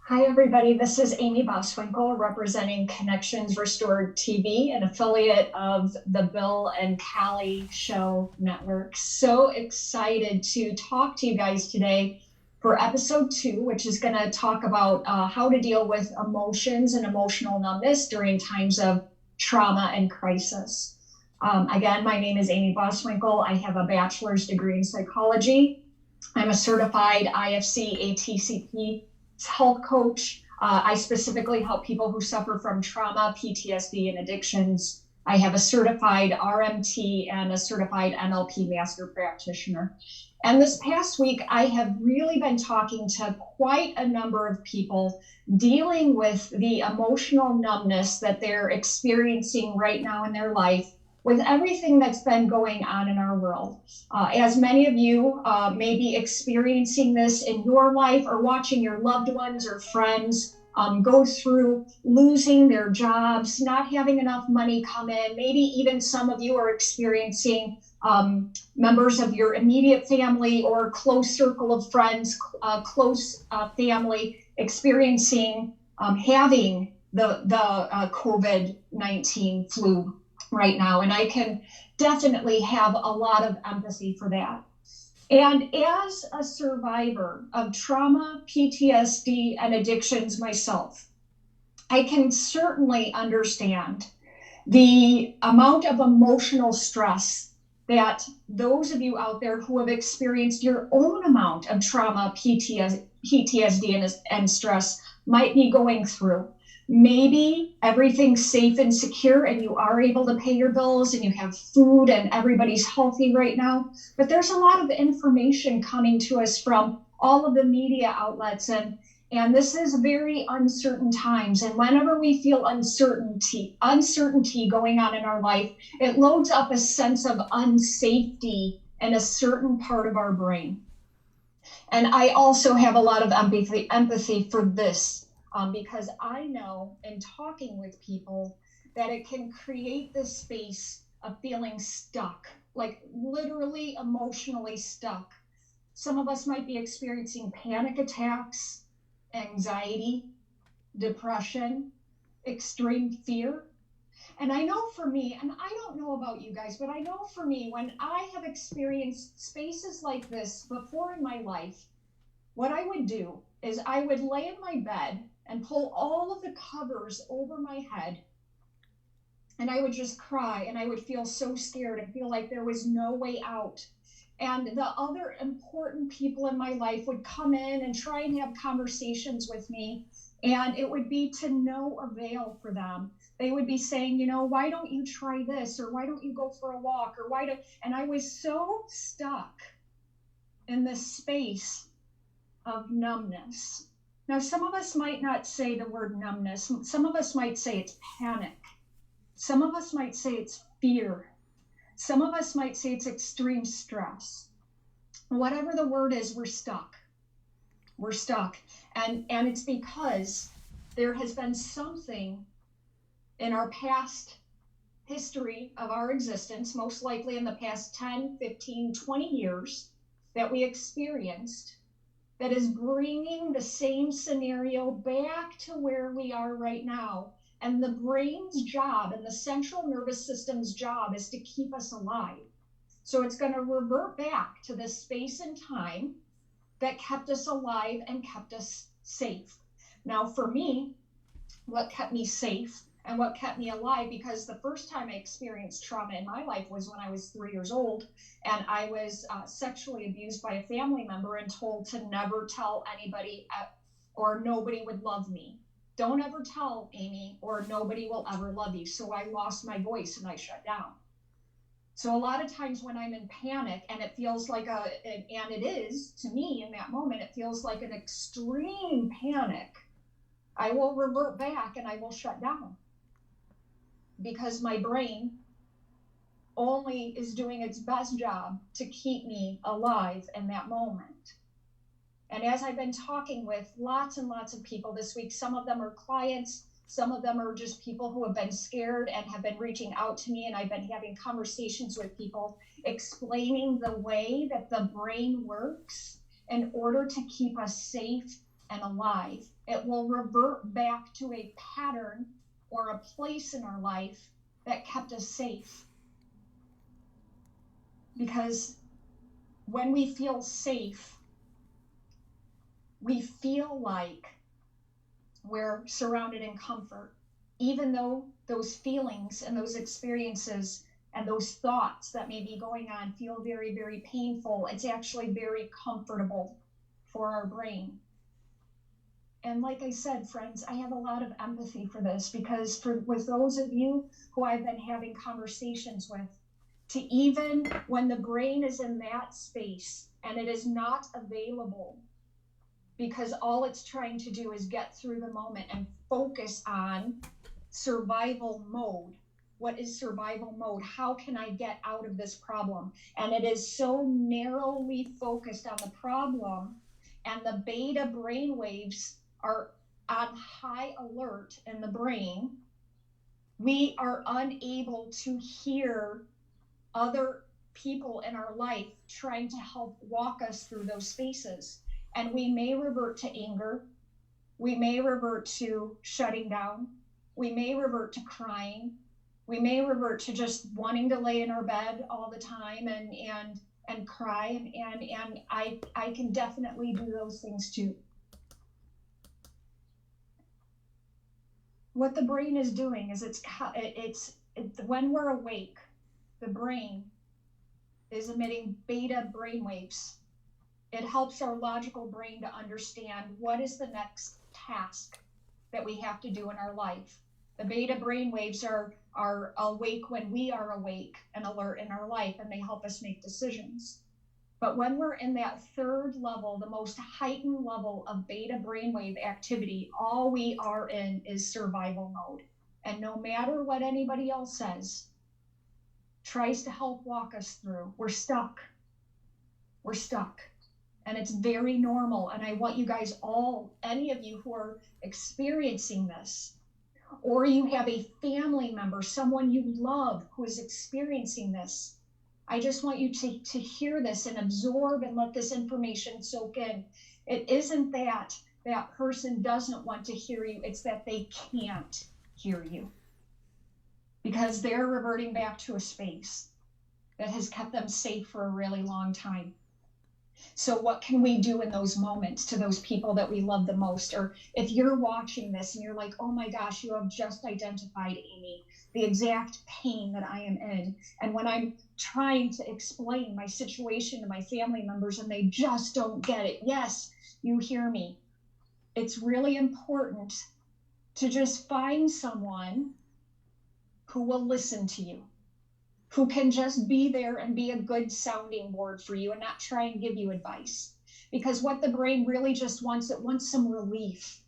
Hi, everybody. This is Amiee Boswinkle representing Connections Restored TV, an affiliate of the Bill and Callie Show Network. So excited to talk to you guys today for episode 2, which is going to talk about how to deal with emotions and emotional numbness during times of trauma and crisis. Again, my name is Amiee Boswinkle. I have a bachelor's degree in psychology. I'm a certified IFC ATCP health coach. I specifically help people who suffer from trauma, PTSD, and addictions. I have a certified RMT and a certified NLP master practitioner. And this past week, I have really been talking to quite a number of people dealing with the emotional numbness that they're experiencing right now in their life with everything that's been going on in our world. As many of you may be experiencing this in your life or watching your loved ones or friends go through losing their jobs, not having enough money come in. Maybe even some of you are experiencing members of your immediate family or close circle of friends, close family experiencing having the COVID-19 flu right now. And I can definitely have a lot of empathy for that. And as a survivor of trauma, PTSD, and addictions myself, I can certainly understand the amount of emotional stress that those of you out there who have experienced your own amount of trauma, PTSD, and stress might be going through. Maybe everything's safe and secure and you are able to pay your bills and you have food and everybody's healthy right now. But there's a lot of information coming to us from all of the media outlets, and this is very uncertain times. And whenever we feel uncertainty going on in our life, it loads up a sense of unsafety in a certain part of our brain. And I also have a lot of empathy for this. Because I know in talking with people that it can create this space of feeling stuck, like literally emotionally stuck. Some of us might be experiencing panic attacks, anxiety, depression, extreme fear. And I know for me, and I don't know about you guys, but I know for me, when I have experienced spaces like this before in my life, what I would do is I would lay in my bed and pull all of the covers over my head, and I would just cry, and I would feel so scared and feel like there was no way out. And the other important people in my life would come in and try and have conversations with me, and it would be to no avail for them. They would be saying, why don't you try this, or why don't you go for a walk, or and I was so stuck in this space of numbness. Now, some of us might not say the word numbness. Some of us might say it's panic. Some of us might say it's fear. Some of us might say it's extreme stress. Whatever the word is, we're stuck. We're stuck. And it's because there has been something in our past history of our existence, most likely in the past 10, 15, 20 years, that we experienced that is bringing the same scenario back to where we are right now. And the brain's job and the central nervous system's job is to keep us alive. So it's going to revert back to the space and time that kept us alive and kept us safe. Now, for me, what kept me safe and what kept me alive, because the first time I experienced trauma in my life was when I was 3 years old, and I was sexually abused by a family member and told to never tell anybody or nobody would love me. Don't ever tell, Amiee, or nobody will ever love you. So I lost my voice and I shut down. So a lot of times when I'm in panic and it feels like and it is, to me in that moment, it feels like an extreme panic, I will revert back and I will shut down. Because my brain only is doing its best job to keep me alive in that moment. And as I've been talking with lots and lots of people this week, some of them are clients, some of them are just people who have been scared and have been reaching out to me, and I've been having conversations with people explaining the way that the brain works in order to keep us safe and alive. It will revert back to a pattern or a place in our life that kept us safe. Because when we feel safe, we feel like we're surrounded in comfort, even though those feelings and those experiences and those thoughts that may be going on feel very, very painful. It's actually very comfortable for our brain. And like I said, friends, I have a lot of empathy for this, because with those of you who I've been having conversations with, to even when the brain is in that space and it is not available, because all it's trying to do is get through the moment and focus on survival mode. What is survival mode? How can I get out of this problem? And it is so narrowly focused on the problem, and the beta brain waves are on high alert in the brain. We are unable to hear other people in our life trying to help walk us through those spaces. And we may revert to anger. We may revert to shutting down. We may revert to crying. We may revert to just wanting to lay in our bed all the time and cry. And I can definitely do those things too. What the brain is doing is it's when we're awake, the brain is emitting beta brain waves. It helps our logical brain to understand what is the next task that we have to do in our life. The beta brain waves are awake when we are awake and alert in our life, and they help us make decisions. But when we're in that third level, the most heightened level of beta brainwave activity, all we are in is survival mode. And no matter what anybody else says, tries to help walk us through, we're stuck. We're stuck. And it's very normal. And I want you guys all, any of you who are experiencing this, or you have a family member, someone you love who is experiencing this, I just want you to hear this and absorb and let this information soak in. It isn't that that person doesn't want to hear you. It's that they can't hear you, because they're reverting back to a space that has kept them safe for a really long time. So what can we do in those moments to those people that we love the most? Or if you're watching this and you're like, oh my gosh, you have just identified, Amiee, the exact pain that I am in. And when I'm trying to explain my situation to my family members and they just don't get it. Yes, you hear me. It's really important to just find someone who will listen to you, who can just be there and be a good sounding board for you and not try and give you advice. Because what the brain really just wants, it wants some relief.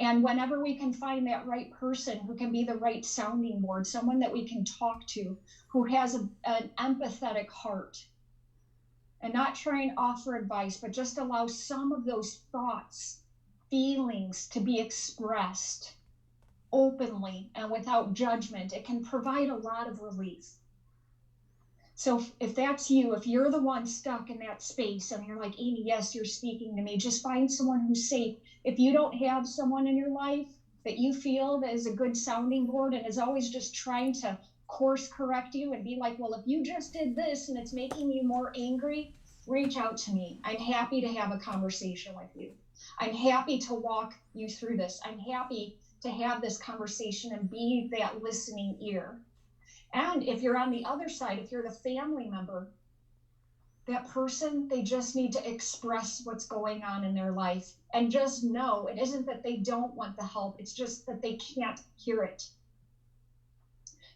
And whenever we can find that right person who can be the right sounding board, someone that we can talk to, who has an empathetic heart, and not try and offer advice, but just allow some of those thoughts, feelings to be expressed openly and without judgment, it can provide a lot of relief. So if that's you, if you're the one stuck in that space and you're like, Amiee, yes, you're speaking to me, just find someone who's safe. If you don't have someone in your life that you feel that is a good sounding board and is always just trying to course correct you and be like, well, if you just did this and it's making you more angry, reach out to me. I'm happy to have a conversation with you. I'm happy to walk you through this. I'm happy to have this conversation and be that listening ear. And if you're on the other side, if you're the family member, that person, they just need to express what's going on in their life and just know it isn't that they don't want the help. It's just that they can't hear it.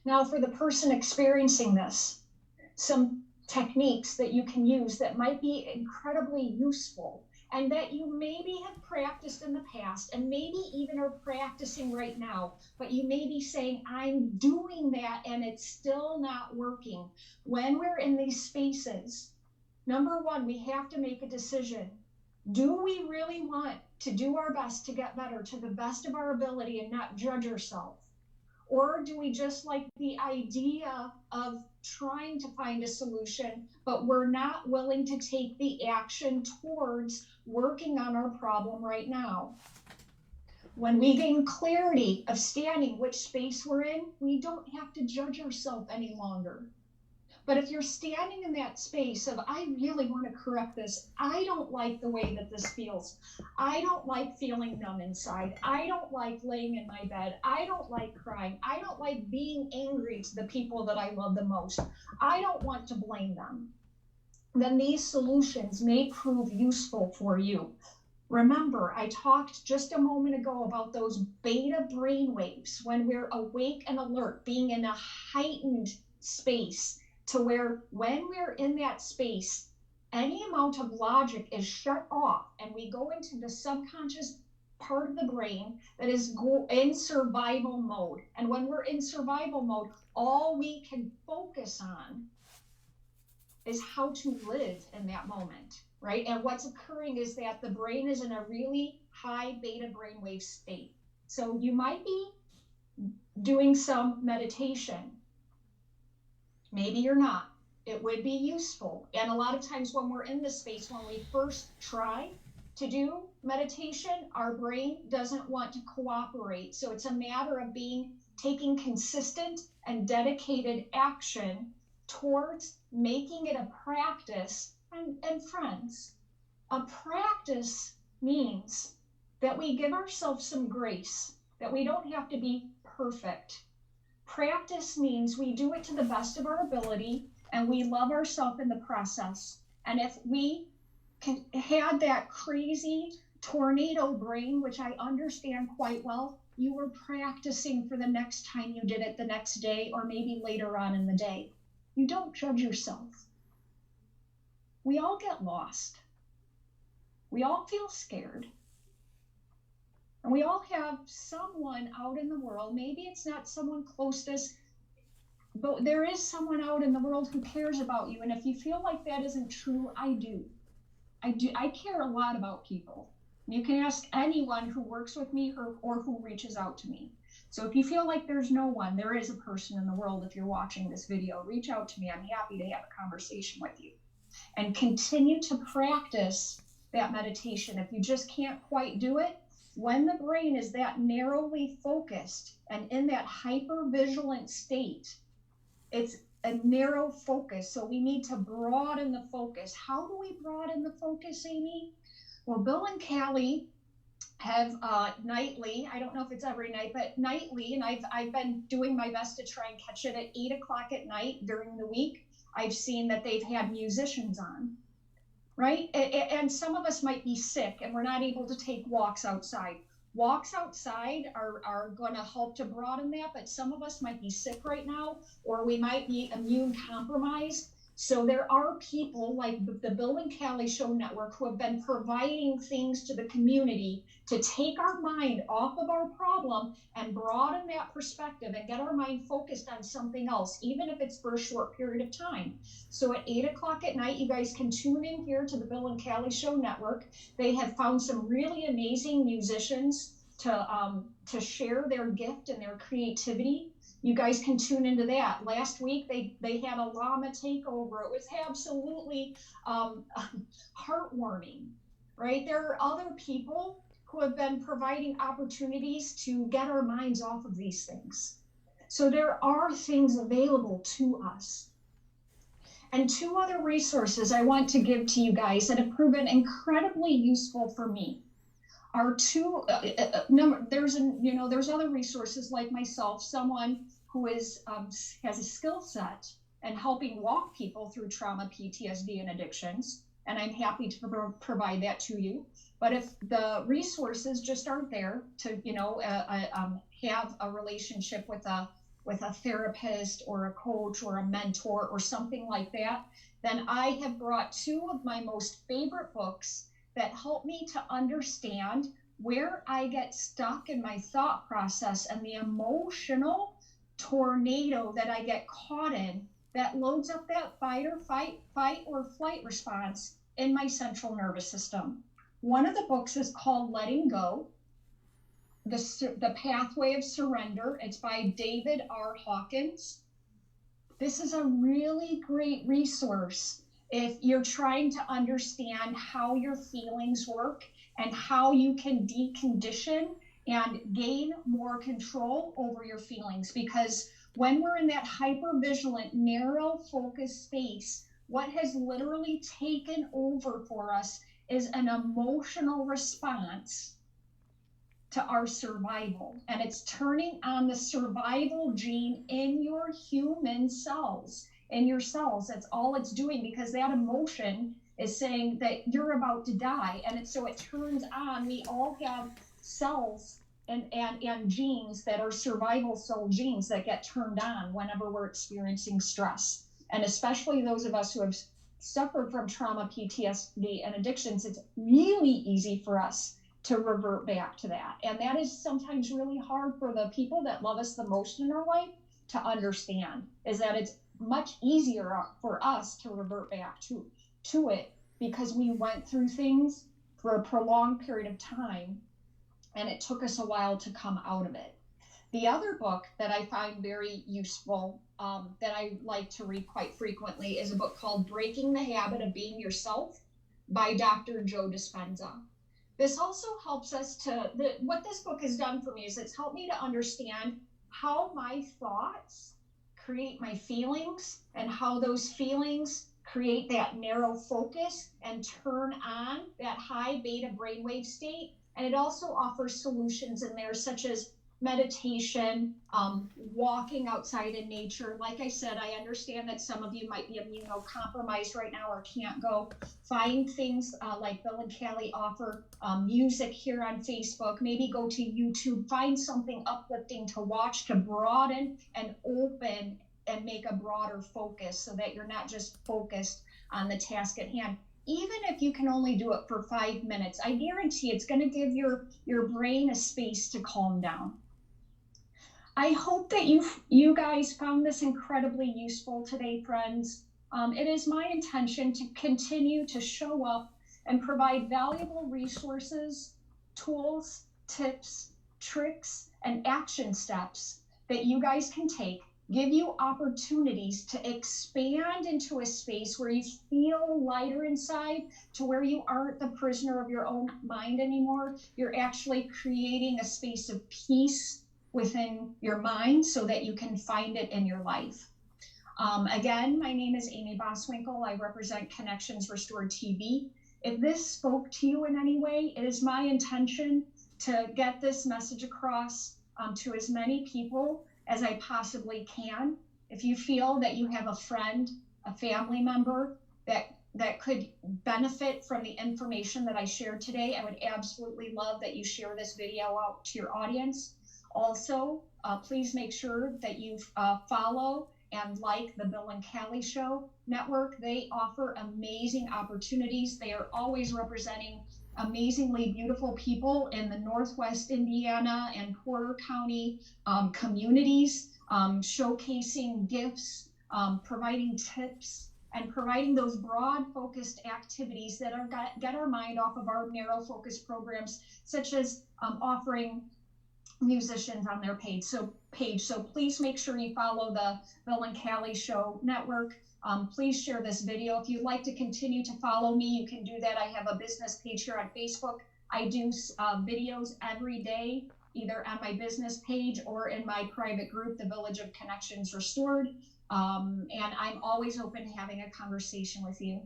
Now, for the person experiencing this, some techniques that you can use that might be incredibly useful and that you maybe have practiced in the past and maybe even are practicing right now, but you may be saying, I'm doing that and it's still not working. When we're in these spaces, number one, we have to make a decision. Do we really want to do our best to get better to the best of our ability and not judge ourselves? Or do we just like the idea of trying to find a solution, but we're not willing to take the action towards working on our problem right now? When we gain clarity of standing which space we're in, we don't have to judge ourselves any longer. But if you're standing in that space of, I really want to correct this, I don't like the way that this feels, I don't like feeling numb inside, I don't like laying in my bed, I don't like crying, I don't like being angry to the people that I love the most, I don't want to blame them, then these solutions may prove useful for you. Remember, I talked just a moment ago about those beta brain waves when we're awake and alert, being in a heightened space, to where when we're in that space, any amount of logic is shut off and we go into the subconscious part of the brain that is in survival mode. And when we're in survival mode, all we can focus on is how to live in that moment, right? And what's occurring is that the brain is in a really high beta brainwave state. So you might be doing some meditation. Maybe you're not. It would be useful. And a lot of times when we're in this space, when we first try to do meditation, our brain doesn't want to cooperate. So it's a matter of taking consistent and dedicated action towards making it a practice. And friends, a practice means that we give ourselves some grace, that we don't have to be perfect. Practice means we do it to the best of our ability and we love ourselves in the process. And if we had that crazy tornado brain, which I understand quite well, you were practicing for the next time you did it the next day or maybe later on in the day. You don't judge yourself. We all get lost. We all feel scared. And we all have someone out in the world, maybe it's not someone close to us, but there is someone out in the world who cares about you. And if you feel like that isn't true, I do. I care a lot about people. You can ask anyone who works with me or who reaches out to me. So if you feel like there's no one, there is a person in the world. If you're watching this video, reach out to me. I'm happy to have a conversation with you. And continue to practice that meditation. If you just can't quite do it, when the brain is that narrowly focused and in that hyper-vigilant state, it's a narrow focus. So we need to broaden the focus. How do we broaden the focus, Amiee? Well, Bill and Callie have nightly, I don't know if it's every night, but nightly, and I've been doing my best to try and catch it at 8 o'clock at night during the week. I've seen that they've had musicians on, right? And some of us might be sick and we're not able to take walks outside. Walks outside are going to help to broaden that, but some of us might be sick right now, or we might be immune compromised. So there are people like the Bill and Callie Show Network who have been providing things to the community to take our mind off of our problem and broaden that perspective and get our mind focused on something else, even if it's for a short period of time. So at 8 o'clock at night, you guys can tune in here to the Bill and Callie Show Network. They have found some really amazing musicians to share their gift and their creativity. You guys can tune into that. Last week, they had a llama takeover. It was absolutely heartwarming, right? There are other people who have been providing opportunities to get our minds off of these things. So there are things available to us. And 2 other resources I want to give to you guys that have proven incredibly useful for me are 2 there's other resources like myself, someone who has a skill set in helping walk people through trauma, PTSD, and addictions, and I'm happy to provide that to you. But if the resources just aren't there to have a relationship with a therapist or a coach or a mentor or something like that, then I have brought 2 of my most favorite books that help me to understand where I get stuck in my thought process and the emotional tornado that I get caught in that loads up that fight or flight response in my central nervous system. One of the books is called Letting Go. The Pathway of Surrender. It's by David R. Hawkins. This is a really great resource if you're trying to understand how your feelings work and how you can decondition and gain more control over your feelings. Because when we're in that hypervigilant, narrow focus space, what has literally taken over for us is an emotional response to our survival. And it's turning on the survival gene in your human cells, in your cells. That's all it's doing, because that emotion is saying that you're about to die. And so it turns on. We all have cells and genes that are survival cell genes that get turned on whenever we're experiencing stress. And especially those of us who have suffered from trauma, PTSD, and addictions, it's really easy for us to revert back to that. And that is sometimes really hard for the people that love us the most in our life to understand, is that it's much easier for us to revert back to it because we went through things for a prolonged period of time, and it took us a while to come out of it. The other book that I find very useful, that I like to read quite frequently, is a book called Breaking the Habit of Being Yourself by Dr. Joe Dispenza. This also helps us what this book has done for me is it's helped me to understand how my thoughts create my feelings, and how those feelings create that narrow focus and turn on that high beta brainwave state. And it also offers solutions in there, such as meditation, walking outside in nature. Like I said, I understand that some of you might be immunocompromised right now or can't go. Find things like Bill and Callie offer, music here on Facebook. Maybe go to YouTube, find something uplifting to watch to broaden and open and make a broader focus, so that you're not just focused on the task at hand. Even if you can only do it for 5 minutes, I guarantee it's going to give your brain a space to calm down. I hope that you guys found this incredibly useful today, friends. It is my intention to continue to show up and provide valuable resources, tools, tips, tricks, and action steps that you guys can take, give you opportunities to expand into a space where you feel lighter inside, to where you aren't the prisoner of your own mind anymore. You're actually creating a space of peace within your mind so that you can find it in your life. Again, my name is Amiee Boswinkle. I represent Connections Restored TV. If this spoke to you in any way, it is my intention to get this message across to as many people as I possibly can. If you feel that you have a friend, a family member that could benefit from the information that I shared today, I would absolutely love that you share this video out to your audience. Also, please make sure that you follow and like the Bill and Callie Show Network. They offer amazing opportunities. They are always representing amazingly beautiful people in the Northwest Indiana and Porter County communities, showcasing gifts, providing tips, and providing those broad focused activities that get our mind off of our narrow focus programs, such as offering musicians on their page. So please make sure you follow the Bill and Callie Show Network. Please share this video. If you'd like to continue to follow me, you can do that. I have a business page here on Facebook. I do videos every day, either on my business page or in my private group, the Village of Connections Restored. And I'm always open to having a conversation with you.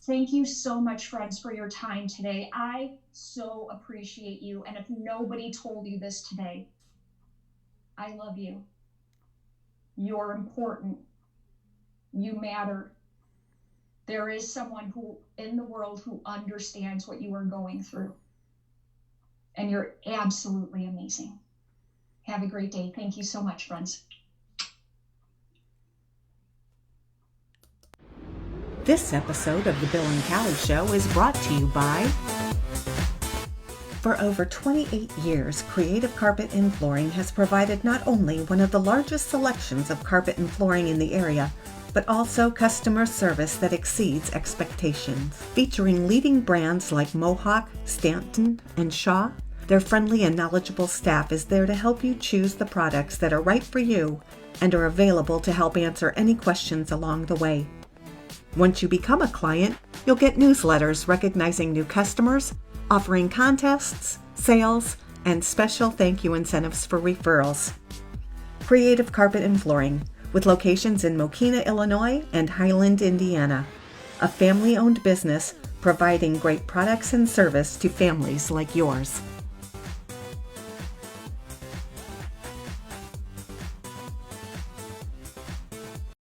Thank you so much, friends, for your time today. I so appreciate you. And if nobody told you this today, I love you. You're important. You matter. There is someone in the world who understands what you are going through. And you're absolutely amazing. Have a great day. Thank you so much, friends. This episode of The Bill and Callie Show is brought to you by... For over 28 years, Creative Carpet and Flooring has provided not only one of the largest selections of carpet and flooring in the area, but also customer service that exceeds expectations. Featuring leading brands like Mohawk, Stanton, and Shaw, Their friendly and knowledgeable staff is there to help you choose the products that are right for you and are available to help answer any questions along the way. Once you become a client, you'll get newsletters recognizing new customers, offering contests, sales, and special thank you incentives for referrals. Creative Carpet and Flooring, with locations in Mokena, Illinois and Highland, Indiana. A family-owned business providing great products and service to families like yours.